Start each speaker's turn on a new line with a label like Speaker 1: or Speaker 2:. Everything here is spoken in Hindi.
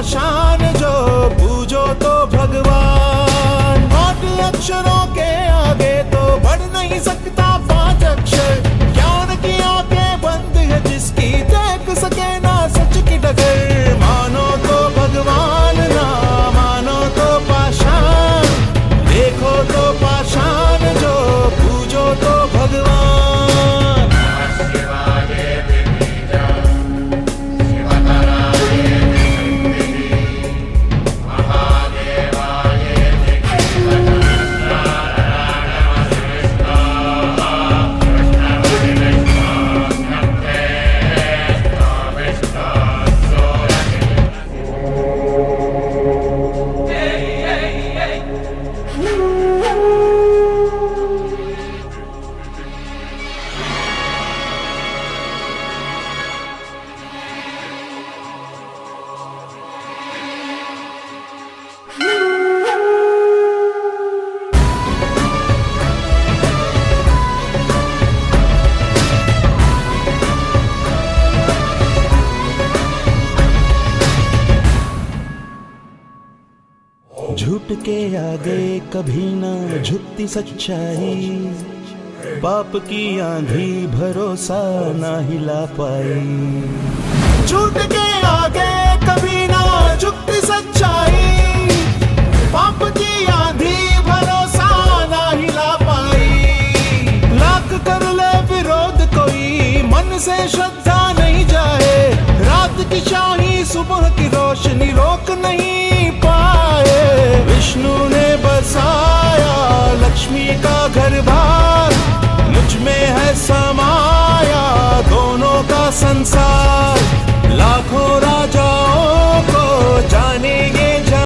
Speaker 1: पाषाण जो पूजो तो भगवान। 8 अक्षरों के आगे तो बढ़ नहीं सकता 5 अक्षर। ज्ञान की आंखें बंद है जिसकी, देख सके ना सच की डगर। मानो तो भगवान ना मानो तो पाषाण, देखो तो पाषाण जो पूजो तो भगवान। झूठ के आगे कभी ना झुकती सच्चाई, पाप की आंधी भरोसा ना हिला पाई। झूठ के आगे कभी ना झुकती सच्चाई, पाप की आंधी भरोसा ना हिला पाई। लाख कर ले विरोध कोई मन से श्रद्धा नहीं जाए, रात की शाही सुबह की रोशनी रोक नहीं पाए। विष्णु ने बसाया लक्ष्मी का घर